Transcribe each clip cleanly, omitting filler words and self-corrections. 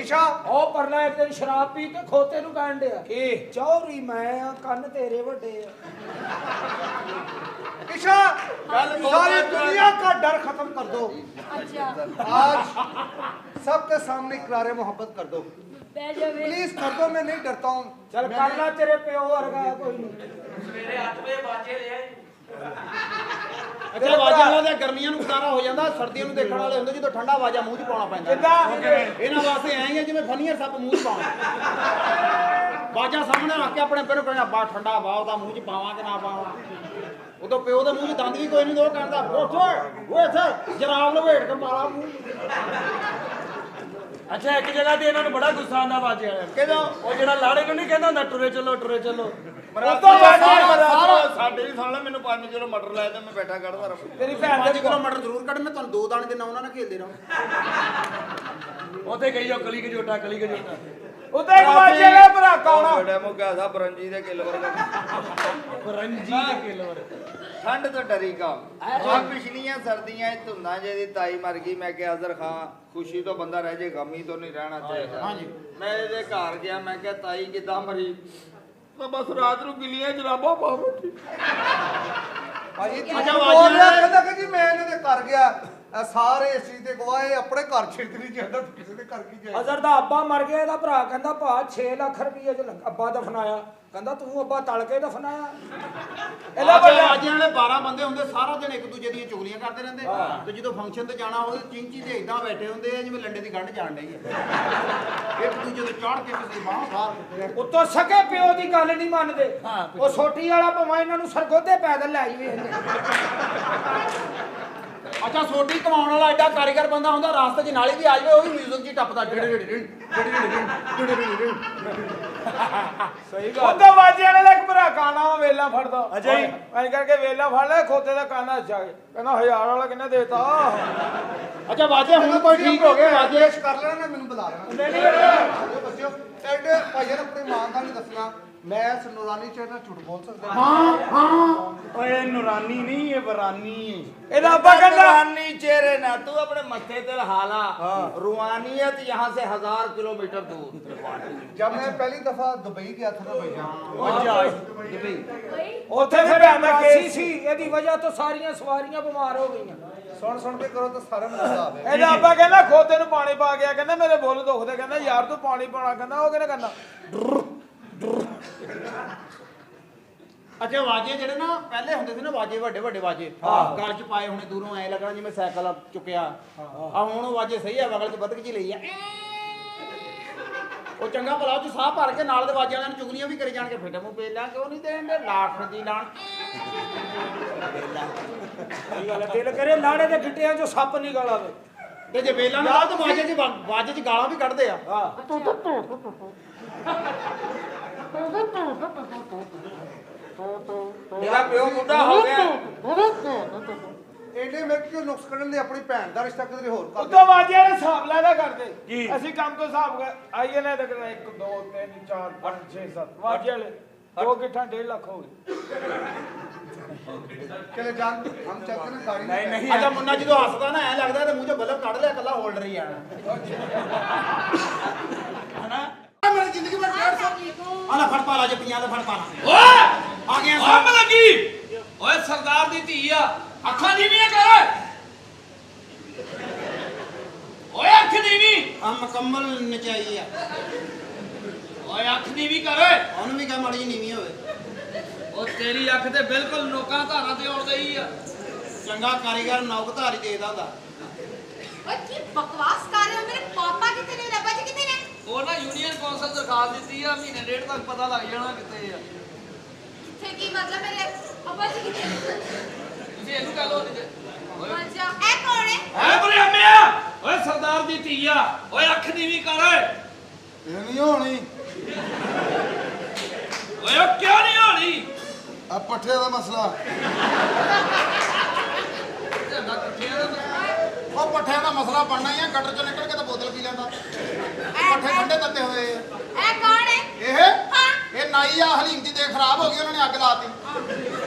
ਇਸ਼ਾ ਉਹ ਪਰਲਾ ਇੱਕ ਦਿਨ ਸ਼ਰਾਬ ਪੀ ਕੇ ਖੋਤੇ ਨੂੰ ਕਹਿਣ ਡਿਆ ਕੀ ਚੌਰੀ ਮੈਂ ਆ ਕੰਨ ਤੇਰੇ ਵੱਡੇ ਆ इशा सारी दुनिया का डर खत्म कर दो आज सबके सामने इकरार मोहब्बत कर दो प्लीज कर दो मैं नहीं डरता हूँ ਚੱਲ ਕਰ ਲਾ ਤੇਰੇ ਪਿਓ ਵਰਗਾ ਕੋਈ ਨਹੀਂ ਅੱਛਾ ਆਵਾਜ਼ਾਂ ਵਾਲੇ ਗਰਮੀਆਂ ਨੂੰ ਗੁਜ਼ਾਰਾ ਹੋ ਜਾਂਦਾ ਸਰਦੀਆਂ ਨੂੰ ਦੇਖਣ ਵਾਲੇ ਹੁੰਦੇ ਜਦੋਂ ਠੰਡਾ ਆਵਾਜ਼ਾਂ ਮੂੰਹ 'ਚ ਪਾਉਣਾ ਪੈਂਦਾ ਇਹਨਾਂ ਵਾਸਤੇ ਐਂ ਹੀ ਆ ਜਿਵੇਂ ਫਨੀਅਰ ਸੱਪ ਮੂੰਹ 'ਚ ਪਾਉਣਾ ਆਵਾਜ਼ਾਂ ਸਾਹਮਣੇ ਰੱਖ ਕੇ ਆਪਣੇ ਪਿੰਡ ਕਹਿੰਦਾ ਬਾ ਠੰਡਾ ਵਾ ਉਹਦਾ ਮੂੰਹ 'ਚ ਪਾਵਾਂ ਕਿ ਨਾ ਪਾਵਾਂ ਉਦੋਂ ਪਿਓ ਦੇ ਮੂੰਹ 'ਚ ਦੰਦ ਵੀ ਕੋਈ ਨਹੀਂ ਉਹ ਕਹਿੰਦਾ ਓਏ ਜਰਾਬ ਲਵੇਟ ਕੇ ਮਾਰਾ ਮੂੰਹ ਅੱਛਾ ਇੱਕ ਜਗ੍ਹਾ ਤੇ ਇਹਨਾਂ ਨੂੰ ਬੜਾ ਗੁੱਸਾ ਆਉਂਦਾ ਬਾਜੇ ਵਾਲਿਆਂ ਨੂੰ ਕਿਦੋਂ ਉਹ ਜਿਹੜਾ ਲਾੜੇ ਨੂੰ ਨਹੀਂ ਕਹਿੰਦਾ ਹੁੰਦਾ ਟੁਰੇ ਚੱਲੋ ਸਾਡੇ ਵੀ ਸੁਣ ਲੈ ਮੈਨੂੰ 5 ਕਿਲੋ ਮਟਰ ਲੈ ਤੇ ਮੈਂ ਬੈਠਾ ਕੱਢਦਾ ਰਹਾ ਤੇਰੀ ਭੈਣ 5 ਕਿਲੋ ਮਟਰ ਜ਼ਰੂਰ ਕੱਢ ਮੈਂ ਤੁਹਾਨੂੰ 2 ਦਾਣੇ ਦੇਣਾ ਉਹਨਾਂ ਨਾਲ ਖੇਲਦੇ ਰਹੋ ਉੱਥੇ ਗਈ ਉਹ ਕਲੀ ਕਜੋਟਾ ਉਤੇ ਇੱਕ ਬਾਜੇ ਵਾਲੇ ਭਰਾ ਕਾਉਣਾ ਬੜਾ ਮੁੱਗਾ ਸਾ ਬਰੰਜੀ ਦੇ ਕਿੱਲ ਵਰਗਾ ਰੰਜੀ ਦੇ ਕਿਲਵਰ ਠੰਡ ਤੋਂ ਡਰੀ ਕਾ ਆ ਪਿਛਲੀਆਂ ਸਰਦੀਆਂ 'ਚ ਧੁੰਦਾਂ ਜਿਹਦੀ ਤਾਈ ਮਰ ਗਈ ਮੈਂ ਕਿਹਾ ਅਜ਼ਰ ਖਾਂ ਖੁਸ਼ੀ ਤੋਂ ਬੰਦਾ ਰਹਿ ਜੇ ਗਮੀ ਤੋਂ ਨਹੀਂ ਰਹਿਣਾ ਚਾਹੀਦਾ ਹਾਂਜੀ ਮੈਂ ਇਹਦੇ ਘਰ ਗਿਆ ਮੈਂ ਕਿਹਾ ਤਾਈ ਕਿੱਦਾਂ ਮਰੀ ਮੈਂ ਬਸ ਰਾਤ ਨੂੰ ਗਿੱਲੀਆਂ ਜਰਾਬਾਂ ਪਾ ਬੈਠੀ ਭਾਜੀ ਅੱਛਾ, ਬੋਲ ਰਿਹਾ ਕਹਿੰਦਾ ਕਿ ਜੀ ਮੈਂ ਇਹਨਾਂ ਦੇ ਘਰ ਗਿਆ ਇਹ ਸਾਰੇ ਇਸ ਚੀਜ਼ ਦੇ ਗਵਾਹ ਇਹ ਆਪਣੇ ਘਰ ਛਿੜਕ ਨਹੀਂ ਜਾਂਦਾ ਕਿਸੇ ਦੇ ਘਰ ਕੀ ਜਾਏ ਅਜ਼ਰ ਦਾ ਅੱਬਾ ਮਰ ਗਿਆ ਇਹਦਾ ਭਰਾ ਕਹਿੰਦਾ ਭਾ 6 ਲੱਖ ਰੁਪਏ ਚ ਅੱਬਾ ਦਫਨਾਇਆ ਕਹਿੰਦਾ ਤੂੰ ਅੱਬਾ ਤਲ ਕੇ ਦਫਨਾਇਆ ਇਹਦਾ ਵੱਡਾ ਆਵਾਜ਼ਾਂ ਵਾਲੇ 12 ਬੰਦੇ ਹੁੰਦੇ ਸਾਰਾ ਦਿਨ ਇੱਕ ਦੂਜੇ ਦੀਆਂ ਚੁਗਲੀਆਂ ਕਰਦੇ ਰਹਿੰਦੇ ਤੇ ਜਦੋਂ ਫੰਕਸ਼ਨ ਤੇ ਜਾਣਾ ਹੋਵੇ ਚਿੰਚੀ ਦੇ ਇਦਾਂ ਬੈਠੇ ਹੁੰਦੇ ਆ ਜਿਵੇਂ ਲੰਡੇ ਦੀ ਗੰਢ ਜਾਣ ਡਈ ਆ ਇੱਕ ਦੂਜੇ ਦੇ ਚੜ੍ਹ ਕੇ ਕਿਸੇ ਦੀ ਬਾਹ ਬਾਹਰ ਉੱਤੋਂ ਸਕੇ ਪਿਓ ਦੀ ਗੱਲ ਨਹੀਂ ਮੰਨਦੇ ਉਹ ਛੋਟੀ ਵਾਲਾ ਭਾਵੇਂ ਇਹਨਾਂ ਨੂੰ ਸਰਗੋਧੇ ਪੈਦਲ ਲੈ ਜਾਵੇ ਅੱਛਾ ਸੋਟੀ ਕਮਾਉਣ ਵਾਲਾ ਐਡਾ ਕਾਰੀਗਰ ਬੰਦਾ ਹੁੰਦਾ ਰਾਸਤੇ 'ਚ ਨਾਲੀ ਵੀ ਆ ਜਾਵੇ ਉਹ ਵੀ ਮਿਊਜ਼ਿਕ 'ਚ ਹੀ ਟੱਪਦਾ ਸਹੀ ਗੱਲ ਉਹਦਾ ਬਾਜੇ ਵਾਲੇ ਦਾ ਇੱਕ ਭਰਾ ਕਾਣਾ ਵਾ ਵੇਲਾ ਫੜਦਾ ਅੱਛਾ ਜੀ। ਐਂ ਕਰਕੇ ਵੇਲਾ ਫੜ ਲੈ ਖੋਤੇ ਦਾ ਕਾਨਾ ਅੱਛਾ ਕਹਿੰਦਾ 1000 ਵਾਲਾ ਕਿੰਨੇ ਦੇਤਾ ਅੱਛਾ ਵਾਜੇ ਹੁਣ ਕੋਈ ਠੀਕ ਹੋ ਗਏ ਵਾਜੇ ਪੇਸ਼ ਕਰ ਲੈਣਾ ਮੈਨੂੰ ਬੁਲਾ ਲੈਣਾ ਨਹੀਂ ਬੱਚਿਓ ਐਡੇ ਭਾਈਆਂ ਨੇ ਆਪਣੀ ਮਾਂ ਦਾ ਨਹੀਂ ਦੱਸਣਾ ਮੈਂ ਇਸ ਨੂਰਾਨੀ ਚ ਨਾ ਝੂਠ ਬੋਲ ਸਕਦਾ ਓਏ ਨੂਰਾਨੀ ਨਹੀਂ ਇਹ ਵਰਾਨੀ ਇਹਦਾ ਅੱਬਾ ਕਹਿੰਦਾ रूहानी चेहरे ना तू अपने मत्थे ते हाला रूहानियत यहाँ से 1000 किलोमीटर दूर जब मैं पहली दफा दुबई गया था ना भैया ਉਹ ਜਾ ਉੱਥੇ ਫਿਰ ਐਮਰਜੈਂਸੀ ਸੀ ਇਹਦੀ ਵਜ੍ਹਾ ਤੋਂ ਸਾਰੀਆਂ ਸਵਾਰੀਆਂ ਬਿਮਾਰ ਹੋ ਗਈਆਂ सुन के करो तो सारा मजा आवे ਇਹਦਾ ਅੱਬਾ ਕਹਿੰਦਾ ਖੋਤੇ ਨੂੰ ਪਾਣੀ ਪਾ ਗਿਆ ਕਹਿੰਦਾ ਮੇਰੇ ਬੁੱਲ ਦੁਖਦੇ ਕਹਿੰਦਾ ਯਾਰ ਤੂੰ ਪਾਣੀ ਪਾਉਣਾ ਕਹਿੰਦਾ ਉਹ ਕਿਹਨੇ ਕਰਨਾ ਅੱਛਾ ਵਾਜੇ ਜਿਹੜੇ ਨਾ ਪਹਿਲੇ ਹੁੰਦੇ ਸੀ ਨਾ ਵਾਜੇ ਵੱਡੇ ਵੱਡੇ ਵਾਜੇ ਗਲ 'ਚ ਪਾਏ ਹੋਣੇ ਦੂਰੋਂ ਐ ਲੱਗਣਾ ਜਿਵੇਂ ਸਾਈਕਲ ਚੁੱਕਿਆ ਆ ਹੁਣ ਉਹ ਵਾਜੇ ਸਹੀ ਆ ਵਗਲ 'ਚ ਬਦਕ ਜੀ ਲਈ ਆ ਉਹ ਚੰਗਾ ਭਲਾ ਉਹ 'ਚ ਸਾਹ ਭਰ ਕੇ ਨਾਲ ਦੇ ਵਾਜੇ ਵਾਲਿਆਂ ਨੂੰ ਚੁਗਲੀਆਂ ਵੀ ਕਰੀ ਜਾਣ ਕੇ ਫਿੱਟ ਮੂੰਹ ਪੇਲਾਂ ਕਿਉਂ ਨਹੀਂ ਦੇਣ ਦੇ ਲਾਖ ਦੀ ਲਾਣ ਸਹੀ ਗੱਲ ਹੈ ਦਿਲ ਕਰੇ ਲਾੜੇ ਦੇ ਗਿੱਟਿਆਂ 'ਚੋਂ ਸੱਪ ਨਿਕਲ ਆਵੇ ਤੇ ਜੇ ਵੇਲਾਂ ਨਾਲ ਤਾਂ ਵਾਜੇ 'ਚ ਗਾਲਾਂ ਵੀ ਕੱਢਦੇ ਆ मेरा प्यो बुढ़ा हो गया एडे मेरे क्यों नुक्स करने अपनी भैन का रिश्ता किधर होर कर ਉਦੋਂ ਵਾਜੇ ਵਾਲੇ ਹਿਸਾਬ ਲੈਦਾ ਕਰਦੇ ਅਸੀਂ ਕੰਮ ਤੋਂ ਹਿਸਾਬ ਕਰ ਆਈਏ ਨਾ ਤੱਕ 1 2 3 4 5 6 7 ਵਾਜੇ ਵਾਲੇ ਦੋ ਗਿੱਠਾਂ 1.5 ਲੱਖ ਹੋ ਗਏ चले जान हम चलते ना गाड़ी ਨਹੀਂ ਨਹੀਂ ਅੱਛਾ ਮੁੰਨਾ ਜਦੋਂ ਹੱਸਦਾ ਨਾ ਐ ਲੱਗਦਾ ਤੇ ਮੂੰਹ 'ਚੋਂ ਬਲਬ ਕੱਢ ਲਿਆ ਕੱਲਾ ਹੋਲਡਰ ਹੀ ਆਣਾ ਹਨਾ ਮੇਰੀ ਜ਼ਿੰਦਗੀ ਵਿੱਚ 150 ਆਲਾ ਫੜ ਪਾ ਲਾ ਜੇ 50 ਦਾ ਫੜ ਪਾ ਲਾ ਓਏ ਆ ਗਿਆ ਹੱਮ ਲੱਗੀ ਓਏ ਸਰਦਾਰ ਦੀ ਧੀ ਆ ਅੱਖਾਂ ਨੀਵੀਆਂ ਕਰ ਓਏ ਅੱਖ ਨੀਵੀਂ ਆ ਮੁਕੰਮਲ ਨਚਾਈ ਆ ਓਏ ਅੱਖ ਨੀਵੀਂ ਕਰ ਉਹਨੂੰ ਵੀ ਕਹ ਮਾੜੀ ਜਿਹੀ ਨੀਵੀਂ ਹੋਵੇ ਉਹ ਤੇਰੀ ਅੱਖ ਤੇ ਬਿਲਕੁਲ ਨੋਕਾਂ ਧਾਰਾਂ ਤੇ ਆਉਣ ਗਈ ਆ ਚੰਗਾ ਕਾਰੀਗਰ ਨੌਕ ਧਾਰੀ ਦੇਦਾ ਹੁੰਦਾ ਓਏ ਕੀ ਬਕਵਾਸ ਕਰ ਰਹੇ ਹੋ ਮੇਰੇ ਪਾਪਾ ਕਿੱਥੇ ਨੇ ਰੱਬਾ ਜੀ ਕਿੱਥੇ ਨੇ ਉਹ ਨਾ ਯੂਨੀਅਨ ਕੌਂਸਲ ਦਰਖਾਸਤ ਦਿੱਤੀ ਆ ਮਹੀਨੇ ਡੇਢ ਤੱਕ ਪਤਾ ਲੱਗ ਜਾਣਾ ਕਿੱਥੇ ਆ ਕਿੱਥੇ ਕੀ ਮਤਲਬ ਮੇਰੇ ਪਾਪਾ ਜੀ ਕਿੱਥੇ ਨੇ ਤੁਸੀਂ ਇਹਨੂੰ ਕਹ ਲੋ ਓਏ ਮਜਾ ਇਹ ਕੌਣ ਹੈ ਐ ਬਰੇ ਅੰਮਿਆ ਓਏ ਸਰਦਾਰ ਦੀ ਧੀ ਆ ਓਏ ਅੱਖ ਨੀਵੀਂ ਕਰ ਇਹ ਨਹੀਂ ਹੋਣੀ ਓਏ ਉਹ ਕਿਉਂ ਨਹੀਂ ਹੋਣੀ ਆ ਪੱਠੇ ਦਾ ਮਸਲਾ ਉਹ ਪੱਠਿਆਂ ਦਾ ਮਸਲਾ ਬਣਨਾ ਹੀ ਆ ਗਟਰ ਚੋਂ ਨਿਕਲ ਕੇ ਤਾਂ ਬੋਤਲ ਪੀ ਲੈਂਦਾ ਪੱਠੇ ਠੰਡੇ ਤੱਤੇ ਹੋਏ ਆ ਇਹ ਕੌਣ ਹੈ ਇਹ ਹਾਂ ਇਹ ਨਾਈ ਆ ਹਲੀਮ ਦੀ ਦੇਖ ਖਰਾਬ ਹੋ ਗਈ ਉਹਨਾਂ ਨੇ ਅੱਗ ਲਾਤੀ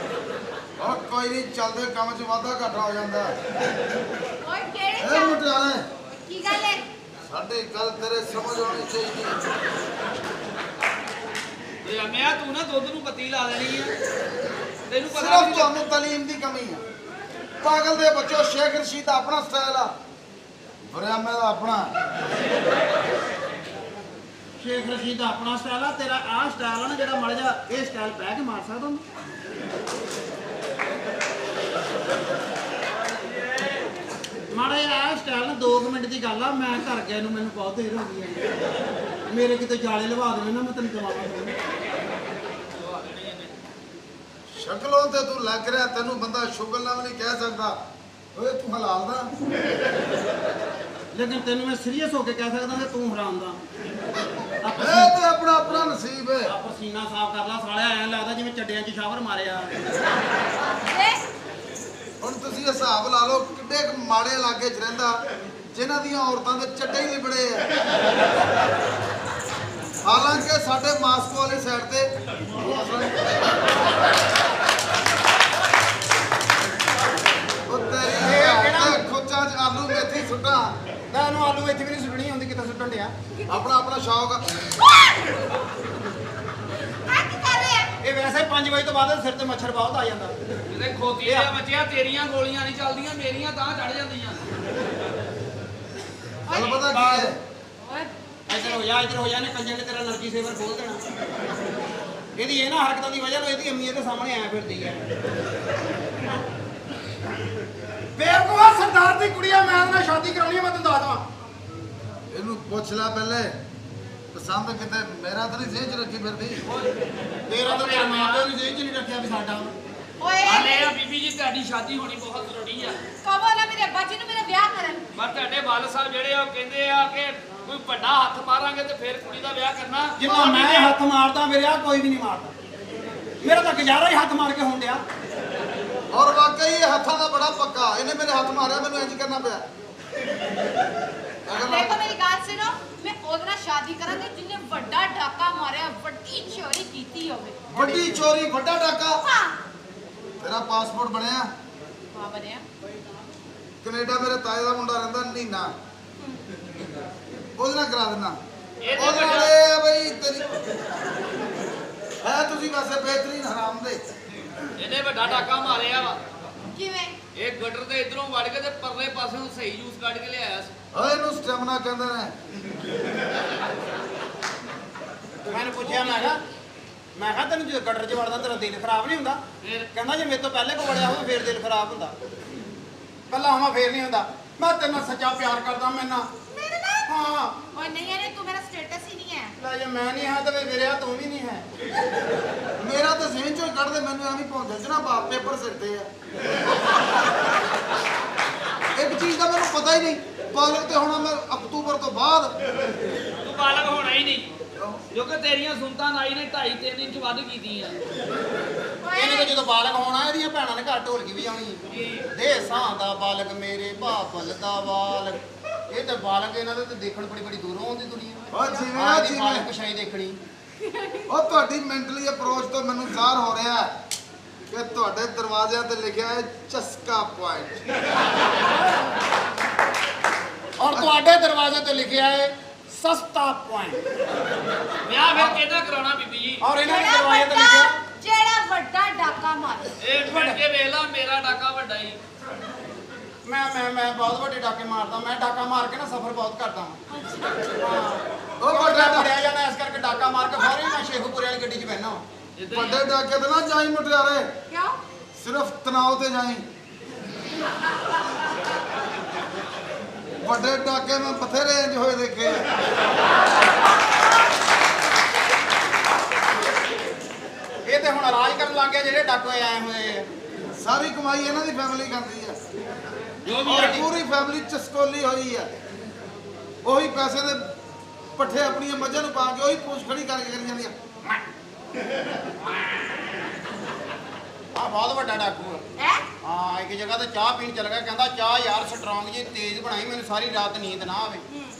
ਉਹ ਕੋਈ ਨਹੀਂ ਚੱਲਦੇ ਕੰਮ 'ਚ ਵਾਧਾ ਘਾਟਾ ਹੋ ਜਾਂਦਾ ਓਏ ਕਿਹੜੇ ਇਹ ਚਾਹ ਮੁਟਿਆਰੇ ਕੀ ਗੱਲ ਹੈ ਸਾਡੀ ਗੱਲ ਤੇਰੇ ਸਮਝ ਆਉਣੀ ਚਾਹੀਦੀ। ਮੈਂ ਤੂੰ ਨਾ ਦੁੱਧ ਨੂੰ ਪੱਤੀ ਲਾ ਦੇਣੀ ਆ ਤੈਨੂੰ ਪਤਾ ਸਿਰਫ ਵੀ ਤੁਹਾਨੂੰ ਤਾਲੀਮ ਦੀ ਕਮੀ ਆ। ਪਾਗਲ ਦੇ ਬੱਚੋ, ਸ਼ੇਖ ਰਸ਼ੀਦ ਦਾ ਆਪਣਾ ਸਟਾਈਲ ਆ, ਬਰਿਆਮੇ ਦਾ ਆਪਣਾ। ਸ਼ੇਖ ਰਸ਼ੀਦ ਦਾ ਆਪਣਾ ਸਟਾਈਲ ਆ, ਤੇਰਾ ਆਹ ਸਟਾਈਲ ਆ ਨਾ ਜਿਹੜਾ ਮਾੜਾ ਜਿਹਾ ਇਹ ਸਟਾਈਲ ਪੈ ਕੇ ਮਾਰ ਸਕਦਾ ਉਹਨੂੰ। ਮਾੜਾ ਜਿਹਾ ਆਹ ਸਟਾਈਲ ਨਾ 2 ਮਿੰਟ ਦੀ ਗੱਲ ਆ, ਮੈਂ ਘਰ ਗਿਆ ਨੂੰ ਮੈਨੂੰ ਬਹੁਤ ਦੇਰ ਹੋ ਗਈ ਆ। ਮੇਰੇ ਕਿਤੇ ਜਾਲੇ ਲਵਾ ਦੇਵੇ ਨਾ, ਮੈਂ ਤੈਨੂੰ ਦਵਾਵਾਂ। ਸ਼ਕਲੋਂ ਤੇ ਤੂੰ ਲੱਗ ਰਿਹਾ, ਤੈਨੂੰ ਬੰਦਾ ਸ਼ੁਗਲ ਨਾਲ ਵੀ ਨਹੀਂ ਕਹਿ ਸਕਦਾ ਓਏ ਤੂੰ ਹਲਾਲ ਦਾ। ਲੇਕਿਨ ਤੈਨੂੰ ਮੈਂ ਸੀਰੀਅਸ ਹੋ ਕੇ ਕਹਿ ਸਕਦਾ ਕਿ ਤੂੰ ਹਰਾਮ ਦਾ। ਇਹ ਤੇ ਆਪਣਾ ਆਪਣਾ ਨਸੀਬ ਹੈ। ਆ ਪਸੀਨਾ ਸਾਫ਼ ਕਰ ਲਾ ਸਾਲਿਆ, ਐਂ ਲੱਗਦਾ ਜਿਵੇਂ ਚੱਡਿਆਂ 'ਚ ਸ਼ਾਵਰ ਮਾਰਿਆ। ਹੁਣ ਤੁਸੀਂ ਹਿਸਾਬ ਲਾ ਲਓ ਕਿੱਡੇ ਕੁ ਮਾੜੇ ਇਲਾਕੇ 'ਚ ਰਹਿੰਦਾ ਜਿਨ੍ਹਾਂ ਦੀਆਂ ਔਰਤਾਂ ਦੇ ਚੱਡੇ ਹੀ ਲਿਬੜੇ ਆ। ਹਾਲਾਂਕਿ ਸਾਡੇ ਮਾਸਕੋ ਵਾਲੀ ਸਾਈਡ ਤੇ ਉਹ ਤੇਰੀ ਖੋਚਾਂ 'ਚ ਆਲੂ ਮੇਥੀ ਸੁੱਟਾਂ। ਤਾਂ ਇਹਨੂੰ ਆਲੂ ਵਿੱਚ ਵੀ ਨਹੀਂ ਸੁੱਟਣੀ ਹੁੰਦੀ, ਕਿੱਥੇ ਸੁੱਟਣ ਡਿਆ? ਆਪਣਾ ਆਪਣਾ ਸ਼ੌਕ ਆ। ਇਹ ਵੈਸੇ 5 ਵਜੇ ਤੋਂ ਬਾਅਦ ਸਿਰ ਤੇ ਮੱਛਰ ਬਹੁਤ ਆ ਜਾਂਦਾ। ਕਿਤੇ ਖੋਤੀ ਦੇ ਬੱਚਿਆ ਤੇਰੀਆਂ ਗੋਲੀਆਂ ਨਹੀਂ ਚੱਲਦੀਆਂ ਮੇਰੀਆਂ ਤਾਂ ਚੜ ਜਾਂਦੀਆਂ। ਤੁਹਾਨੂੰ ਪਤਾ ਕੀ ਹੈ, ਇੱਧਰ ਹੋ ਜਾ ਨੇ ਕੰਜਰ ਨੇ ਤੇਰਾ ਨਰਜੀ ਸੇਵਰ ਖੋਲ ਦੇਣਾ। ਇਹਦੀ ਇਹ ਨਾ ਹਰਕਤਾਂ ਦੀ ਵਜ੍ਹਾ ਨਾਲ ਇਹਦੀ ਅੰਮੀ ਇਹਦੇ ਸਾਹਮਣੇ ਆਇਆ ਫਿਰਦੀ ਹੈ। ਬੇਵਕੂਫਾ ਸਰਦਾਰ ਦੀ ਕੁੜੀ ਆ, ਮੈਂ ਉਹਦੇ ਨਾਲ ਸ਼ਾਦੀ ਕਰਾਉਣੀ ਆ, ਮੈਂ ਤੈਨੂੰ ਦੱਸ ਦਵਾਂ। ਇਹਨੂੰ ਪੁੱਛ ਲੈ ਪਹਿਲੇ ਪਸੰਦ ਕਿਤੇ ਮੇਰਾ ਤਾਂ ਨਹੀਂ ਜੇਬ 'ਚ ਰੱਖੀ ਫਿਰਦੀ। ਤੇਰਾ ਤਾਂ ਤੇਰੇ ਮਾਂ ਪਿਓ ਨੇ ਜੇਬ 'ਚ ਨਹੀਂ ਰੱਖਿਆ ਵੀ ਸਾਡਾ। ਓਏ ਹਲੇ ਆ ਬੀਬੀ ਜੀ ਤੁਹਾਡੀ ਸ਼ਾਦੀ ਹੋਣੀ ਬਹੁਤ ਜ਼ਰੂਰੀ ਆ। ਕਬੋ ਨਾ ਮੇਰੇ ਅੱਬਾ ਜੀ ਨੂੰ ਮੇਰਾ ਵਿਆਹ ਕਰਨ। ਪਰ ਤੁਹਾਡੇ ਵਾਲ ਸਾਹਿਬ ਜਿਹੜੇ ਉਹ ਕਹਿੰਦੇ ਆ ਕਿ ਕੋਈ ਵੱਡਾ ਹੱਥ ਮਾਰਾਂਗੇ ਤੇ ਫਿਰ ਕੁੜੀ ਦਾ ਵਿਆਹ ਕਰਨਾ। ਜਿੰਨਾ ਮੈਂ ਹੱਥ ਮਾਰਦਾ ਮੇਰੇ ਆ ਕੋਈ ਵੀ ਨਹੀਂ ਮਾਰਦਾ। ਮੇਰਾ ਤਾਂ ਗੁਜ਼ਾਰਾ ਹੀ ਹੱਥ ਮਾਰ ਕੇ ਹੋਣ ਡਿਆ। ਔਰ ਵਾਕਈ ਇਹ ਹੱਥਾਂ ਦਾ ਬੜਾ ਪੱਕਾ, ਇਹਨੇ ਮੇਰੇ ਹੱਥ ਮਾਰਿਆ, ਮੈਨੂੰ ਇੰਜ ਕਰਨਾ ਪਿਆ। ਦੇਖੋ ਮੇਰੀ ਗੱਲ ਸੁਣੋ, ਮੈਂ ਉਹਦੇ ਨਾਲ ਸ਼ਾਦੀ ਕਰਾਂਗੀ ਜਿਹਨੇ ਵੱਡਾ ਡਾਕਾ ਮਾਰਿਆ, ਵੱਡੀ ਚੋਰੀ ਕੀਤੀ ਹੋਵੇ। ਵੱਡੀ ਚੋਰੀ, ਵੱਡਾ ਡਾਕਾ। ਹਾਂ ਤੇਰਾ ਪਾਸਪੋਰਟ ਬਣਿਆ? ਹਾਂ ਬਣਿਆ। ਕੈਨੇਡਾ ਮੇਰੇ ਤਾਏ ਦਾ ਮੁੰਡਾ ਰਹਿੰਦਾ ਨੀਨਾ, ਉਹਦੇ ਨਾਲ ਕਰਾ ਦੇਣਾ। ਇਹਦੇ ਉਹਦੇ ਨਾਲ ਇਹ ਆ ਬਈ ਤੇਰੀ ਹੈ, ਤੁਸੀਂ ਵੈਸੇ ਬਿਹਤਰੀਨ ਹਰਾਮ ਦੇ। ਇਹਨੇ ਵੱਡਾ ਡਾਕਾ ਮਾਰਿਆ ਵਾ। ਕਿਵੇਂ? ਇਹ ਗਟਰ ਦੇ ਇਧਰੋਂ ਵੜ ਕੇ ਤੇ ਪਰਲੇ ਪਾਸਿਓਂ ਸਹੀ ਜੂਸ ਕੱਢ ਕੇ ਲਿਆਇਆ ਸੀ। ਓਏ ਇਹਨੂੰ ਸਟੈਮਨਾ ਕਹਿੰਦੇ ਨੇ। ਮੈਨੂੰ ਪੁੱਛਿਆ, ਮੈਂ ਕਿਹਾ ਤੈਨੂੰ ਜਦੋਂ ਗਟਰ 'ਚ ਵੜਦਾ ਤੇਰਾ ਦਿਲ ਖਰਾਬ ਨਹੀਂ ਹੁੰਦਾ? ਫਿਰ ਕਹਿੰਦਾ ਜੇ ਮੇਰੇ ਤੋਂ ਪਹਿਲੇ ਕੋ ਵੜਿਆ ਹੋਵੇ ਫੇਰ ਦਿਲ ਖਰਾਬ ਹੁੰਦਾ। ਕੱਲਾ ਹੋਵਾਂ ਫੇਰ ਨਹੀਂ ਹੁੰਦਾ। ਮੈਂ ਤੇਰੇ ਨਾਲ ਸੱਚਾ ਪਿਆਰ ਕਰਦਾ। ਮੈਂ ਨਾ ਮੇਰੇ ਨਾਲ? ਹਾਂ ਓਏ ਨਹੀਂ ਇਹਨੇ ਤੂੰ ਮੇਰਾ ਸਟੇਟਸ ਹੀ ਨਹੀਂ ਹੈ। ਲੈ ਜੇ ਮੈਂ ਨਹੀਂ ਹਾਂ ਤੇ ਵੇ ਵੀਰਿਆ ਤੂੰ ਵੀ ਨਹੀਂ ਹੈ। ਮੇਰਾ ਤਾਂ ਜ਼ਹਿਨ ਚੋਂ ਕੱਢ ਦੇ, ਮੈਨੂੰ ਐਵੇਂ ਭੁੱਲ ਜਣਾ ਬਾਪ ਪੇਪਰ ਸਿੱਟੇ ਆ। ਇੱਕ ਚੀਜ਼ ਦਾ ਮੈਨੂੰ ਪਤਾ ਹੀ ਨਹੀਂ, ਪਾਲਕ ਤੇ ਹੋਣਾ ਮੈਂ ਅਕਤੂਬਰ ਤੋਂ ਬਾਅਦ। ਤੂੰ ਬਾਲਗ ਹੋਣਾ ਹੀ ਨਹੀਂ ਕਿਉਂਕਿ ਤੇਰੀਆਂ ਸੁਣਤਾਂ ਨਾਈ ਨੇ 2.5-3 ਇੰਚ ਵੱਧ ਕੀਤੀਆਂ। ਇਹਨੇ ਤਾਂ ਜਦੋਂ ਬਾਲਗ ਹੋਣਾ ਇਹਦੀਆਂ ਭੈਣਾਂ ਨੇ ਘਰ ਢੋਲਕੀ ਵੀ ਆਉਣੀ। ਦੇ ਸਾਂ ਦਾ ਬਾਲਗ ਮੇਰੇ ਭਾਪਲ ਦਾ ਬਾਲਗ। ਇਹ ਤਾਂ ਬਾਲਗ ਇਹਨਾਂ ਦੇ ਤੇ ਦੇਖਣ ਬੜੀ ਦੂਰੋਂ ਆਉਂਦੀ ਦੁਨੀਆ। ਓ ਜਿਵੇਂ ਬਾਲਗ ਕੁਛਾਈ ਦੇਖਣੀ। ਉਹ ਤੁਹਾਡੀ ਮੈਂਟਲੀ ਅਪਰੋਚ ਤੋਂ ਮੈਨੂੰ ਜ਼ਾਹਰ ਹੋ ਰਿਹਾ ਕਿ ਤੁਹਾਡੇ ਦਰਵਾਜ਼ਿਆਂ ਤੇ ਲਿਖਿਆ ਹੈ ਚਸਕਾ ਪੁਆਇੰਟ, ਔਰ ਤੁਹਾਡੇ ਦਰਵਾਜ਼ੇ ਤੇ ਲਿਖਿਆ ਹੈ ਸਸਤਾ ਪੁਆਇੰਟ। ਵਿਆਹ ਫਿਰ ਕਿਹਦਾ ਕਰਾਉਣਾ ਬੀਬੀ ਜੀ? ਔਰ ਇਹਨਾਂ ਦੇ ਦਰਵਾਜ਼ੇ ਤੇ ਲਿਖਿਆ ਜਿਹੜਾ ਵੱਡਾ ਡਾਕਾ ਮਾਰੇ। ਇਹ ਫੜ ਕੇ ਵੇਖ ਲਾ, ਮੇਰਾ ਡਾਕਾ ਵੱਡਾ ਹੀ। ਮੈਂ ਬਹੁਤ ਵੱਡੇ ਡਾਕੇ ਮਾਰਦਾ। ਮੈਂ ਡਾਕਾ ਮਾਰ ਕੇ ਨਾ ਸਫ਼ਰ ਬਹੁਤ ਕਰਦਾ ਹਾਂ। ਉਹ ਵੱਡਾ ਫੜਿਆ ਜਾਣਾ ਇਸ ਕਰਕੇ ਡਾਕਾ ਮਾਰ ਕੇ ਫੌਰੀ ਮੈਂ ਸ਼ੇਖੂਪੁਰੇ ਵਾਲੀ ਗੱਡੀ 'ਚ ਬਹਿਣਾ। ਵੱਡੇ ਡਾਕੇ ਤੇ ਨਾ ਜਾਈ ਮੁਟਿਆਰੇ, ਕਿਉਂ? ਸਿਰਫ ਤਣਾਅ ਤੇ ਜਾਈ। ਵੱਡੇ ਡਾਕੇ ਮੈਂ ਬਥੇਰੇ ਇੰਜ ਹੋਏ ਦੇਖੇ ਆ। ਇਹ ਤੇ ਹੁਣ ਰਾਜ ਕਰਨ ਲੱਗ ਗਿਆ ਜਿਹੜੇ ਡਾਕੇ ਆਏ ਹੋਏ ਆ। ਸਾਰੀ ਕਮਾਈ ਇਹਨਾਂ ਦੀ ਫੈਮਿਲੀ ਕਰਦੀ ਆ, ਜੋ ਵੀ ਔਰ ਆ। ਪੂਰੀ ਫੈਮਿਲੀ ਚਸਕੋਲੀ ਹੋਈ ਆ। ਉਹੀ ਪੈਸੇ ਦੇ ਪੱਠੇ ਆਪਣੀਆਂ ਮੱਝਾਂ ਨੂੰ ਪਾ ਕੇ ਉਹੀ ਪੂਛ ਖੜੀ ਕਰਕੇ ਕਰੀ ਜਾਂਦੀ ਆ। ਆ ਬਹੁਤ ਵੱਡਾ ਡਾਕੂ ਹੈ? ਹਾਂ ਇੱਕ ਜਗ੍ਹਾ ਤੇ ਚਾਹ ਪੀਣ ਚਲ ਗਿਆ। ਕਹਿੰਦਾ ਚਾਹ ਯਾਰ ਸਟਰੋਂਗ ਜੀ ਤੇਜ਼ ਬਣਾਈ, ਮੈਨੂੰ ਸਾਰੀ ਰਾਤ ਨੀਂਦ ਨਾ ਆਵੇ।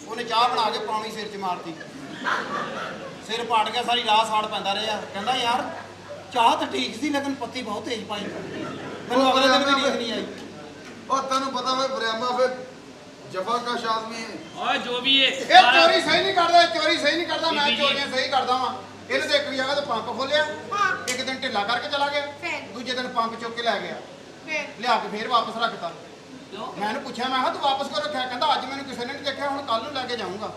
ਉਹਨੇ ਚਾਹ ਬਣਾ ਕੇ ਪੌਣੀ ਸਿਰ 'ਚ ਮਾਰਤੀ। ਸਿਰ ਪਾੜ ਗਿਆ, ਸਾਰੀ ਰਾਤ ਸਾੜ ਪੈਂਦਾ ਰਿਹਾ। ਕਹਿੰਦਾ ਯਾਰ ਚਾਹ ਤਾਂ ਠੀਕ ਸੀ ਲੇਕਿਨ ਪੱਤੀ ਬਹੁਤ ਤੇਜ਼ ਪਾਈ। ਮੈਨੂੰ ਅਗਲੇ ਦਿਨ ਵੀ ਨੀਂਦ ਨਹੀਂ ਆਈ। ਉਹ ਤੈਨੂੰ ਪਤਾ ਵੇ ਬਰਿਆਮਾ ਫਿਰ जफा का आदमी है ਓਏ ਜੋ ਵੀ ਇਹ ਇਹ ਚੋਰੀ ਸਹੀ ਨਹੀਂ ਕਰਦਾ, ਚੋਰੀ ਸਹੀ ਨਹੀਂ ਕਰਦਾ, ਮੈਂ ਬੀਬੀ ਜੀ। ਚੋਰੀਆਂ ਸਹੀ ਕਰਦਾ ਵਾਂ। ਇਹਨੇ ਤੇ ਇੱਕ ਜਗ੍ਹਾ ਤੋਂ ਪੰਪ ਖੋਲਿਆ, ਹਾਂ ਇੱਕ ਦਿਨ ਢਿੱਲਾ ਕਰਕੇ ਚਲਾ ਗਿਆ, ਫਿਰ ਦੂਜੇ ਦਿਨ ਪੰਪ ਚੁੱਕ ਕੇ ਲੈ ਗਿਆ, ਫਿਰ ਲਿਆ ਕੇ ਫੇਰ ਵਾਪਸ ਰੱਖਤਾ। ਕਿਉਂ ਮੈਂ ਇਹਨੂੰ ਪੁੱਛਿਆ, ਮੈਂ ਕਿਹਾ ਤੂੰ ਵਾਪਸ ਕਿਉਂ ਰੱਖਿਆ? ਕਹਿੰਦਾ ਅੱਜ ਮੈਨੂੰ ਕਿਸੇ ਨੇ ਨਹੀਂ ਦੇਖਿਆ, ਹੁਣ ਕੱਲ ਨੂੰ ਲੈ ਕੇ ਜਾਊਂਗਾ।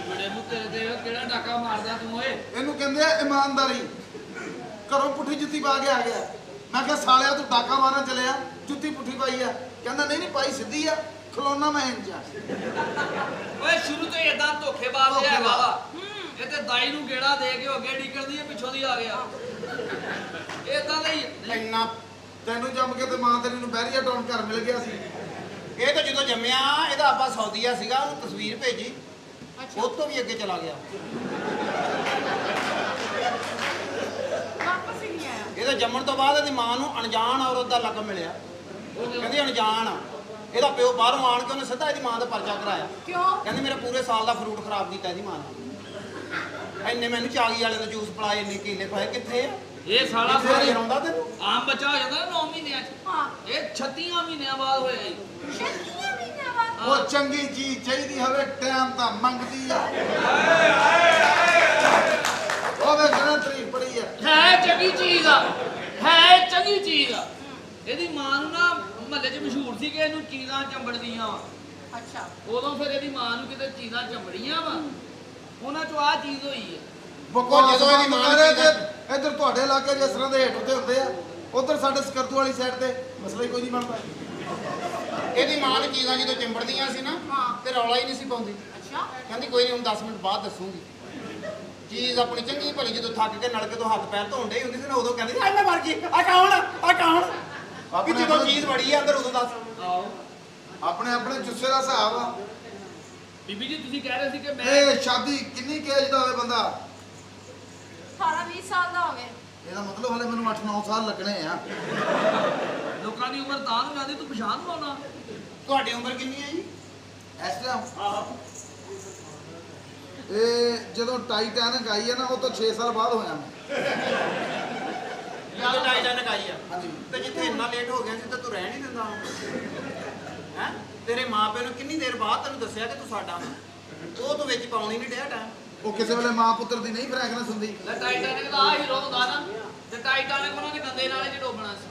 ਬੜੇ ਮੂੰਹ ਤੇਰੇ ਤੇ ਕਿਹੜਾ ਡਾਕਾ ਮਾਰਦਾ ਤੂੰ ਓਏ ਇਹਨੂੰ ਕਹਿੰਦੇ ਆ ਇਮਾਨਦਾਰੀ। ਘਰੋਂ ਪੁੱਠੀ ਜੁੱਤੀ ਪਾ ਕੇ ਆ ਗਿਆ। ਮੈਂ ਕਿਹਾ ਸਾਲਿਆ ਤੂੰ ਡਾਕਾ ਮਾਰਨ ਚੱਲਿਆ, ਜੁੱਤੀ ਪੁੱਠੀ ਪਾਈ ਆ? ਕਹਿੰਦਾ ਨਹੀਂ ਨਹੀਂ ਪਾਈ ਸਿੱਧੀ ਆ, ਖਲੋਨਾ ਮੈਂ ਇੰਜ ਆ। ਓਏ ਸ਼ੁਰੂ ਤੋਂ ਹੀ ਏਦਾਂ ਧੋਖੇਬਾਜ਼ ਜਿਹਾ ਹੈਗਾ ਵਾ ਇਹ ਤੇ ਦਾਈ ਨੂੰ ਗੇੜਾ ਦੇ ਕੇ ਅੱਗੇ ਨਿਕਲਦੀ ਹੈ ਪਿੱਛੋਂ ਦੀ ਆ ਗਿਆ ਏਦਾਂ ਦਾ ਹੀ ਇੰਨਾ ਤੈਨੂੰ ਜੰਮ ਕੇ ਤੇ ਮਾਂ ਤੇਰੀ ਨੂੰ ਬੈਰੀਆ ਟਾਊਨ ਘਰ ਮਿਲ ਗਿਆ ਸੀ। ਇਹ ਤਾਂ ਜਦੋਂ ਜੰਮਿਆ ਇਹਦਾ ਆਬਾ ਸੌਦੀਆ ਸੀਗਾ, ਉਹਨੂੰ ਤਸਵੀਰ ਭੇਜੀ, ਅੱਛਾ ਉਹ ਤੋਂ ਵੀ ਅੱਗੇ ਚਲਾ ਗਿਆ। ਵਾਪਸ ਹੀ ਨਹੀਂ ਆਇਆ ਇਹਦਾ ਜੰਮਣ ਤੋਂ ਬਾਅਦ ਇਹਦੀ ਮਾਂ ਨੂੰ ਅਣਜਾਣ ਔਰਤ ਦਾ ਲਕਬ ਮਿਲਿਆ। ਕਹਿੰਦੀ ਅਣਜਾਣ ਆ। ਇਹਦਾ ਪਿਓ ਬਾਹਰੋਂ ਆਣ ਕੇ ਉਹਨੇ ਸਿੱਧਾ ਇਹਦੀ ਮਾਂ ਦਾ ਪਰਚਾ ਕਰਾਇਆ। ਕਿਉਂ ਕਹਿੰਦੀ ਮੇਰੇ ਪੂਰੇ ਸਾਲ ਦਾ ਫਰੂਟ ਖਰਾਬ ਕੀਤਾ ਇਹਦੀ ਮਾਂ ਨੇ। ਇੰਨੇ ਮੈਨੂੰ ਚਾਗੀ ਵਾਲੇ ਦਾ ਜੂਸ ਪਿਲਾਏ, ਇੰਨੇ ਕੇਲੇ ਖਵਾਏ। ਕਿੱਥੇ ਆ? ਇਹ ਸਾਲਾ ਕਿੱਥੇ ਸਾਰੀ ਆਉਂਦਾ ਤੈਨੂੰ? ਆਮ ਬੱਚਾ ਹੋ ਜਾਂਦਾ 9 ਮਹੀਨਿਆਂ ਚ ਹਾਂ ਇਹ 36 ਮਹੀਨਿਆਂ ਬਾਅਦ ਹੋਇਆ ਜੀ 36 ਮਹੀਨਿਆਂ ਬਾਅਦ ਉਹ ਚੰਗੀ ਚੀਜ਼ ਚਾਹੀਦੀ ਹੋਵੇ ਟਾਈਮ ਤਾਂ ਮੰਗਦੀ ਆ। ਉਹ ਵੇ ਗਣਾ ਤਰੀਫ ਪੜੀ ਆ। ਹੈ ਚੰਗੀ ਚੀਜ਼ ਆ ਹੈ ਚੰਗੀ ਚੀਜ਼ ਆ ਇਹਦੀ ਮਾਂ ਨੂੰ ਨਾ ਮਹੱਲੇ 'ਚ ਮਸ਼ਹੂਰ ਸੀ ਕਿ ਇਹਨੂੰ ਚੀਜ਼ਾਂ ਚੰਬੜਦੀਆਂ ਵਾ ਅੱਛਾ ਉਦੋਂ ਫਿਰ ਇਹਦੀ ਮਾਂ ਨੂੰ ਕਿਤੇ ਚੀਜ਼ਾਂ ਚੰਬੜੀਆਂ ਵਾ ਉਹਨਾਂ 'ਚੋਂ ਆਹ ਚੀਜ਼ ਹੋਈ ਹੈ ਬਕਵਾਸ ਜਦੋਂ ਇਹਦੀ ਬੰਦ ਮਾਂ ਕਰੇ ਨੇ ਤੇ ਇੱਧਰ ਤੁਹਾਡੇ ਇਲਾਕੇ ਜਿਸ ਤਰ੍ਹਾਂ ਦੇ ਹੇਠ ਉੱਤੇ ਹੁੰਦੇ ਆ, ਉਧਰ ਸਾਡੇ ਸਕਰਦੂ ਵਾਲੀ ਸਾਈਡ ਤੇ ਮਸਲਾ ਹੀ ਕੋਈ ਨਹੀਂ ਬਣਦਾ। ਇਹਦੀ ਮਾਂ ਨੇ ਚੀਜ਼ਾਂ ਜਦੋਂ ਚਿੰਬੜਦੀਆਂ ਸੀ ਨਾ ਹਾਂ। ਤੇ ਰੌਲਾ ਹੀ ਨਹੀਂ ਸੀ ਪਾਉਂਦੀ। ਅੱਛਾ ਕਹਿੰਦੀ ਕੋਈ ਨਹੀਂ, ਹੁਣ 10 ਮਿੰਟ ਬਾਅਦ ਦੱਸੂਗੀ। ਚੀਜ਼ ਆਪਣੀ ਚੰਗੀ ਭਲੀ ਜਦੋਂ ਥੱਕ ਕੇ ਨਲਕੇ ਤੋਂ ਹੱਥ ਪੈਰ ਧੋਣ ਡਈ ਹੁੰਦੀ ਸੀ ਨਾ, ਉਦੋਂ ਕਹਿੰਦੀ ਆ ਮੈਂ ਮਰ ਗਈ, ਆ ਕੌਣ ਆ ਕੌਣ? ਵੀ ਜਦੋਂ ਚੀਜ਼ ਵੜੀ ਆ ਅੰਦਰ ਉਦੋਂ ਦੱਸ। ਆਓ ਆਪਣੇ ਆਪਣੇ ਜੁੱਸੇ ਦਾ ਹਿਸਾਬ ਆ। ਬੀਬੀ ਜੀ ਤੁਸੀਂ ਕਹਿ ਰਹੇ ਸੀ ਕਿ ਮੈਂ ਇਹ ਸ਼ਾਦੀ ਕਿੰਨੀ ਕੇਜ ਦਾ ਹੋਵੇ ਬੰਦਾ? 18 20 ਸਾਲ ਦਾ ਹੋ ਗਿਆ ਇਹਦਾ ਮਤਲਬ ਹਲੇ ਮੈਨੂੰ 8-9 ਸਾਲ ਲੱਗਣੇ ਆ। ਲੋਕਾਂ ਦੀ ਉਮਰ ਤਾਂ ਨੂੰ ਜਾਂਦੀ ਤੂੰ ਪਛਾਣ ਪਾਉਣਾ ਤੁਹਾਡੀ ਉਮਰ ਕਿੰਨੀ ਹੈ ਜੀ? ਇਸ ਟਾਈਮ ਇਹ ਜਦੋਂ ਟਾਈਟੈਨਿਕ ਆਈ ਹੈ ਨਾ, ਉਹ ਤੋਂ 6 ਸਾਲ ਬਾਅਦ ਹੋਇਆ ਮੈਂ। ਜਦੋਂ ਟਾਈਟੈਨਿਕ ਆਈ ਆ ਹਾਂਜੀ। ਤੇ ਜਿੱਥੇ ਇੰਨਾ ਲੇਟ ਹੋ ਗਿਆ ਸੀ ਤੇ ਤੂੰ ਰਹਿ ਨਹੀਂ ਦਿੰਦਾ ਹੈ? ਤੇਰੇ ਮਾਪਿਆਂ ਨੂੰ ਕਿੰਨੀ ਦੇਰ ਬਾਅਦ ਤੈਨੂੰ ਦੱਸਿਆ ਕਿ ਤੂੰ ਸਾਡਾ ਵਾ? ਉਹ ਤੂੰ ਵਿੱਚ ਪਾਉਣੀ ਨਹੀਂ ਡਿਆ ਟਾਈਮ। ਉਹ ਕਿਸੇ ਵੇਲੇ ਮਾਂ ਪੁੱਤਰ ਦੀ ਨਹੀਂ ਫਰੈਂਕਨੈਸ ਹੁੰਦੀ। ਲੈ ਟਾਈਟੈਨਿਕ ਦਾ ਆ ਹੀਰੋ ਹੁੰਦਾ ਨਾ ਤੇ ਟਾਈਟੈਨਿਕ ਉਹਨਾਂ ਨੇ ਗੰਦੇ ਨਾਲੇ 'ਚ ਡੋਬਣਾ ਸੀ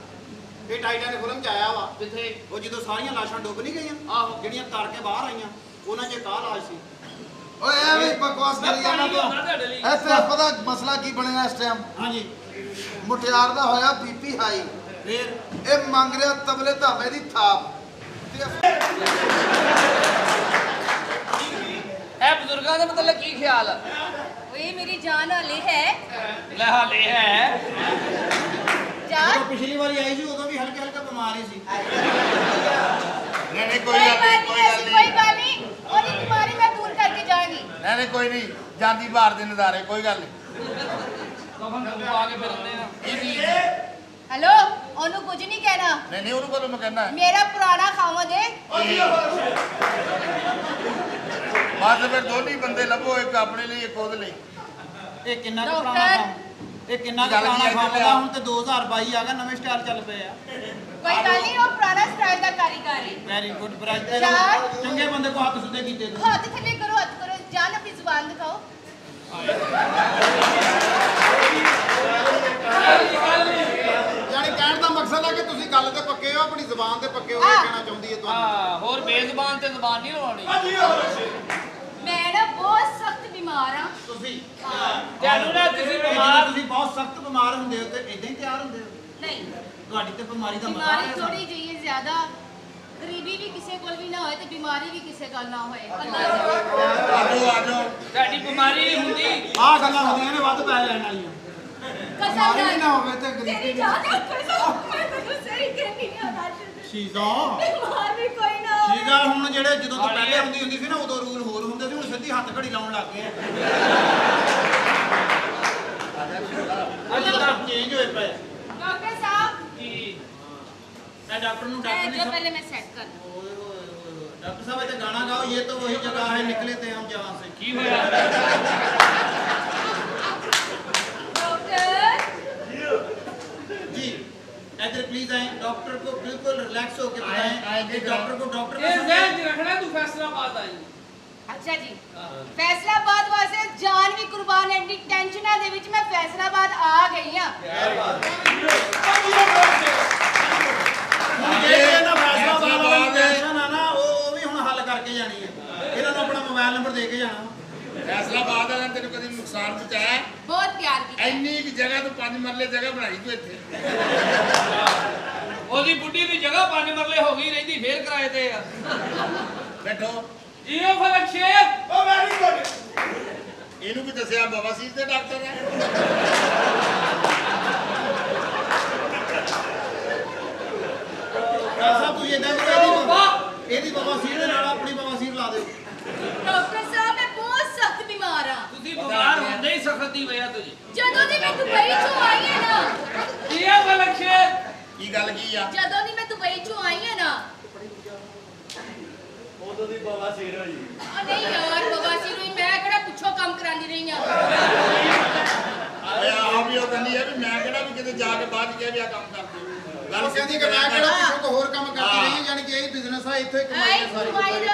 ਇਹ ਟਾਈਟੈਨਿਕ ਫਿਲਮ ਚ ਆਇਆ ਵਾ। ਕਿੱਥੇ ਉਹ ਜਦੋਂ ਸਾਰੀਆਂ ਲਾਸ਼ਾਂ ਡੁੱਬ ਨਹੀਂ ਗਈਆਂ, ਆਹੋ ਜਿਹੜੀਆਂ ਤਰ ਕੇ ਬਾਹਰ ਆਈਆਂ, ਉਹਨਾਂ 'ਚ ਇੱਕ ਆਹ ਲਾਸ਼ ਸੀ। ਓਏ ਐਵੇਂ ਹੀ ਬਕਵਾਸ ਕਰੀ ਜਾਂਦਾ ਪਾਣੀ ਤੂੰ। ਹੁੰਦਾ ਤੁਹਾਡੇ ਲਈ ਇੱਥੇ ਪਤਾ ਮਸਲਾ ਕੀ ਬਣਿਆ ਇਸ ਟਾਈਮ? ਹਾਂਜੀ ਮੁਟਿਆਰ ਦਾ ਹੋਇਆ ਬੀਪੀ ਹਾਈ। ਫੇਰ ਇਹ ਮੰਗ ਰਿਹਾ ਤਬਲੇ ਧਾਮੇ ਦੀ ਥਾਪ ਤੇ ਇਹ ਬਜ਼ੁਰਗਾਂ ਦੇ ਮਤਲਬ ਕੀ ਖਿਆਲ ਆ ਓਏ ਮੇਰੀ ਜਾਨ ਵਾਲੀ ਹੈ ਲੈ ਹਾਲੇ ਹੈ ਜਾਨ ਜਦੋਂ ਪਿਛਲੀ ਵਾਰੀ ਆਈ ਸੀ ਉਦੋਂ ਵੀ ਹਲਕੇ ਹਲਕੇ ਬਿਮਾਰ ਹੀ ਸੀ। ਨਹੀਂ ਕੋਈ ਗੱਲ ਨਹੀਂ ਐਸੀ ਕੋਈ ਗੱਲ ਨਹੀਂ ਉਹਦੀ ਬਿਮਾਰੀ ਮੈਂ ਦੂਰ ਕਰਕੇ ਜਾਵਾਂਗੀ ਨਹੀਂ ਕੋਈ ਨਹੀਂ ਜਾਂਦੀ ਬਾਹਰ ਦੇ ਨਜ਼ਾਰੇ ਕੋਈ ਗੱਲ ਨਹੀਂ ਕਫਨ ਤੂੰ ਪਾ ਕੇ ਫਿਰਦੇ ਆ ਕੀ ਚੀਜ਼ ਹੈਲੋ ਉਹਨੂੰ ਕੁਝ ਨਹੀਂ ਕਹਿਣਾ ਨਹੀਂ ਉਹਨੂੰ ਕੋਲੋਂ ਮੈਂ ਕਹਿਣਾ ਮੇਰਾ ਪੁਰਾਣਾ ਖਾਵਦ ਹੈ ਬਸ ਫਿਰ ਦੋਨੀ ਬੰਦੇ ਲੱਭੋ ਇੱਕ ਆਪਣੇ ਲਈ ਇੱਕ ਉਹਦੇ ਲਈ ਇਹ ਕਿੰਨਾ ਕੁ ਡਾਕਟਰ। ਪੁਰਾਣਾ ਕੰਮ? ਇਹ ਕਿੰਨਾ ਕੁ ਗੱਲ ਕੀ ਪੁਰਾਣਾ ਹੈ ਕੰਮ ਇੱਧਰ ਦਾ? ਆ। ਹੁਣ ਤੇ 2022 ਆ ਗਿਆ, ਨਵੇਂ ਸਟਾਈਲ ਚੱਲ ਪਏ ਆ। ਕੋਈ ਗੱਲ ਨਹੀਂ ਉਹ ਪੁਰਾਣਾ ਸਟਾਈਲ ਦਾ ਕਾਰੀਗਰ ਹੈ ਵੈਰੀ ਗੁੱਡ ਬ੍ਰਜ। ਚਾਰ। ਚੰਗੇ ਬੰਦੇ ਕੋ ਹੱਥ ਸਿੱਧੇ ਕੀਤੇ ਤੂੰ। ਹੱਥ ਥੱਲੇ ਕਰੋ ਹੱਥ ਕਰੋ ਜਾਨ ਆਪਣੀ ਜ਼ੁਬਾਨ ਦਿਖਾਓ ਯਾਨੀ ਕਹਿਣ ਦਾ ਮਕਸਦ ਹੈ ਕਿ ਤੁਸੀਂ ਗੱਲ ਤੇ ਪੱਕੇ ਹੋ, ਆਪਣੀ ਜ਼ੁਬਾਨ ਤੇ ਪੱਕੇ ਹੋ, ਇਹ ਕਹਿਣਾ ਚਾਹੁੰਦੀ ਹੈ ਤੁਹਾਨੂੰ। ਹਾਂ ਹੋਰ ਬੇਜ਼ਬਾਨ ਤੇ ਜ਼ਬਾਨ ਨਹੀਂ ਲਵਾਉਣੀ ਮੈਂ ਨਾ ਬਹੁਤ ਸਖਤ ਬਿਮਾਰ ਹਾਂ ਤੁਸੀਂ ਤੈਨੂੰ ਨਾ ਤੁਸੀਂ ਜਦੋਂ ਬਿਮਾਰ ਤੁਸੀਂ ਬਹੁਤ ਸਖਤ ਬਿਮਾਰ ਹੁੰਦੇ ਹੋ ਤੇ ਇਦਾਂ ਹੀ ਤਿਆਰ ਹੁੰਦੇ ਹੋ? ਨਹੀਂ ਤੁਹਾਡੀ ਤੇ ਬਿਮਾਰੀ ਦਾ ਬਿਮਾਰੀ ਮਤਲਬ ਥੋੜੀ ਜਿਹੀ ਹੈ ਜ਼ਿਆਦਾ ਗਰੀਬੀ ਵੀ ਕਿਸੇ ਕੋਲ ਵੀ ਨਾ ਹੋਏ ਤੇ ਬਿਮਾਰੀ ਵੀ ਕਿਸੇ ਕੋਲ ਨਾ ਹੋਏ ਅੱਲਾ ਆਜੋ ਆਜੋ ਤੁਹਾਡੀ ਬਿਮਾਰੀ ਹੁੰਦੀ ਆਹ ਗੱਲਾਂ ਹੁੰਦੀਆਂ ਨੇ ਵੱਧ ਪੈ ਲੈਣ ਵਾਲੀਆਂ। ਕਸਮ ਬਿਮਾਰੀ ਵੀ ਨਾ ਹੋਵੇ ਤੇ ਤੇਰੀ ਗਰੀਬੀ ਵੀ। ਜਾਨ ਕਸਮ ਮੈਂ ਤੈਨੂੰ ਸਹੀ ਕਹਿੰਦੀ ਹਾਂ ਰਾਸ਼ਦ ਸ਼ੀਜ਼ਾ ਬਿਮਾਰ ਵੀ ਕੋਈ ਨਾ ਹੋਵੇ ਸ਼ੀਜ਼ਾ ਹੁਣ ਜਿਹੜੇ ਜਦੋਂ ਤੋਂ ਪਹਿਲੇ ਹੁੰਦੀ ਸੀ ਨਾ, ਉਦੋਂ ਰੂਲ ਹੋਰ ਹੁੰਦੇ ਸੀ, ਹੁਣ ਸਿੱਧੀ ਹੱਥ ਘੜੀ ਲਾਉਣ ਲੱਗ ਗਏ ਆ। ਅੱਜ ਤਾਂ ਚੇਂਜ ਹੋਏ ਪਏ। ਡਾਕਟਰ ਸਾਹਿਬ ਕੀ ਇਹ ਡਾਕਟਰ ਨੂੰ मैं ਡਾਕਟਰ जो ਨਹੀਂ पहले मैं सेट कर ओए ओए ओए, डॉक्टर साहब ये गाना गाओ, ये तो वही जगह है, निकले थे हम जहाँ से। ਕੀ ਹੋਇਆ डॉक्टर जी इधर इधर प्लीज आए, डॉक्टर को बिल्कुल रिलैक्स होकर बताएं कि डॉक्टर को डॉक्टर का ਇਹ समझे। ਜ਼ਹਿਨ 'ਚ ਰੱਖਣਾ ਤੂੰ ਫੈਸਲਾਬਾਦ ਆਈ ਅੱਛਾ ਜੀ ਫੈਸਲਾਬਾਦ ਵਾਸਤੇ ਜਾਨ ਵੀ ਕੁਰਬਾਨ ਐਂਡੀ ਟੈਨਸ਼ਨਾਂ ਦੇ ਵਿੱਚ ਮੈਂ ਫੈਸਲਾਬਾਦ ਆ ਗਈ ਆ ਜਿਹੜੇ ਨਾ ਫੈਸਲਾਬਾਦ ਵਾਲੀ ਟੈਨਸ਼ਨ ਆ ਨਾ ਉਹ ਵੀ ਹੁਣ ਹੱਲ ਕਰਕੇ ਜਾਣੀ ਹੈ। ਇਹਨਾਂ ਨੂੰ ਆਪਣਾ ਮੋਬਾਈਲ ਨੰਬਰ ਦੇ ਕੇ ਜਾਣਾ। ਫੈਸਲਾਬਾਦ ਵਾਲਿਆਂ ਤੈਨੂੰ ਕਦੀ ਨੁਕਸਾਨ ਪਹੁੰਚਾਇਆ? ਬਹੁਤ ਪਿਆਰ ਕੀਤਾ ਇੰਨੀ ਕਿ ਜਗ੍ਹਾ ਤੋਂ 5 ਮਰਲੇ ਜਗ੍ਹਾ ਬਣਾਈ ਤੂੰ ਇੱਥੇ। ਉਹਦੀ ਬੁੱਢੀ ਦੀ ਜਗ੍ਹਾ 5 ਮਰਲੇ ਹੋ ਗਈ ਰਹਿੰਦੀ ਫੇਰ ਕਿਰਾਏ ਤੇ ਆ ਬੈਠੋ। ਜੀਓ ਫਲਕ ਸ਼ੇਖ ਓ ਵੈਰੀ ਗੁੱਡ। ਇਹਨੂੰ ਵੀ ਦੱਸਿਆ ਬਵਾਸੀਰ ਦੇ ਡਾਕਟਰ ਹੈ। ਸਾਹਿਬ ਤੁਸੀਂ ਇਦਾਂ ਕਰੋ, ਇਹਦੀ ਬਵਾਸੀਰ ਦੇ ਨਾਲ ਆਪਣੀ ਬਵਾਸੀਰ ਲਾ ਦਿਓ। ਡਾਕਟਰ ਸਾਹਿਬ ਮੈਂ ਬਹੁਤ ਸਖਤ ਬਿਮਾਰ ਆ ਤੁਸੀਂ ਬਿਮਾਰ ਹੁੰਦੇ ਹੀ ਸਖਤ ਦੀ ਵਜ੍ਹਾ ਤੋਂ ਜੀ ਜਦੋਂ ਦੀ ਮੈਂ ਦੁਬਈ ਚੋਂ ਆਈ ਆ ਨਾ ਜੀਓ ਫਲਕ ਸ਼ੇਖ ਕੀ ਗੱਲ ਕੀ ਆ? ਜਦੋਂ ਦੀ ਮੈਂ ਦੁਬਈ ਚੋਂ ਆਈ ਆ ਨਾ ਉਦੋਂ ਦੀ ਬਵਾਸੀਰ ਹੋਈ ਆ ਨਹੀਂ ਯਾਰ ਬਵਾਸੀਰ ਹੋਈ ਮੈਂ ਕਿਹੜਾ ਪੁੱਛੋ ਕੰਮ ਕਰਾਂਦੀ ਰਹੀ ਆ ਓਏ ਆਪ ਹੀ ਉਹ ਕਹਿੰਦੀ ਹੈ ਵੀ ਮੈਂ ਕਿਹੜਾ ਵੀ ਕਿਤੇ ਜਾ ਕੇ ਬਾਅਦ ਚ ਕਿਹਾ ਵੀ ਆ ਕੰਮ ਕਰਦੇ ਗੱਲ ਕਹਿੰਦੀ ਕਿ ਮੈਂ ਕਿਹੜਾ ਪਿੱਛੋਂ ਕੋ ਹੋਰ ਕੰਮ ਕਰਦੀ ਰਹੀ ਹਾਂ, ਜਾਣੀ ਕਿ ਇਹ ਬਿਜ਼ਨਸ ਆ, ਇੱਥੇ ਹੀ ਕਮਾਈ ਆਈ ਹੈ ਸਾਰੀ। ਦਵਾਈ ਇੱਥੇ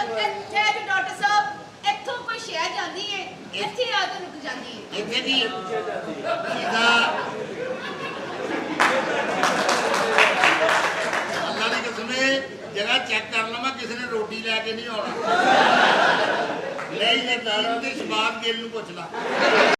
ਜੋ ਡਾਕਟਰ ਸਾਹਿਬ ਇੱਥੋਂ ਕੋਈ ਸ਼ਹਿਰ ਜਾਂਦੀ ਏ ਇੱਥੇ ਆ ਕੇ ਰੁਕ ਜਾਂਦੀ ਏ ਇੱਥੇ ਕੀ ਇਹਦਾ ਅੱਲਾ ਦੀ ਕਸਮ ਹੈ ਜਗ੍ਹਾ ਚੈੱਕ ਕਰ ਲਵਾਂ ਕਿਸੇ ਨੇ ਰੋਟੀ ਲੈ ਕੇ ਨਹੀਂ ਆਉਣਾ। ਨਹੀਂ ਨਦੀਮ ਤੇ ਸ਼ਬਾਬ ਗਿੱਲ ਨੂੰ ਪੁੱਛ ਲਾ।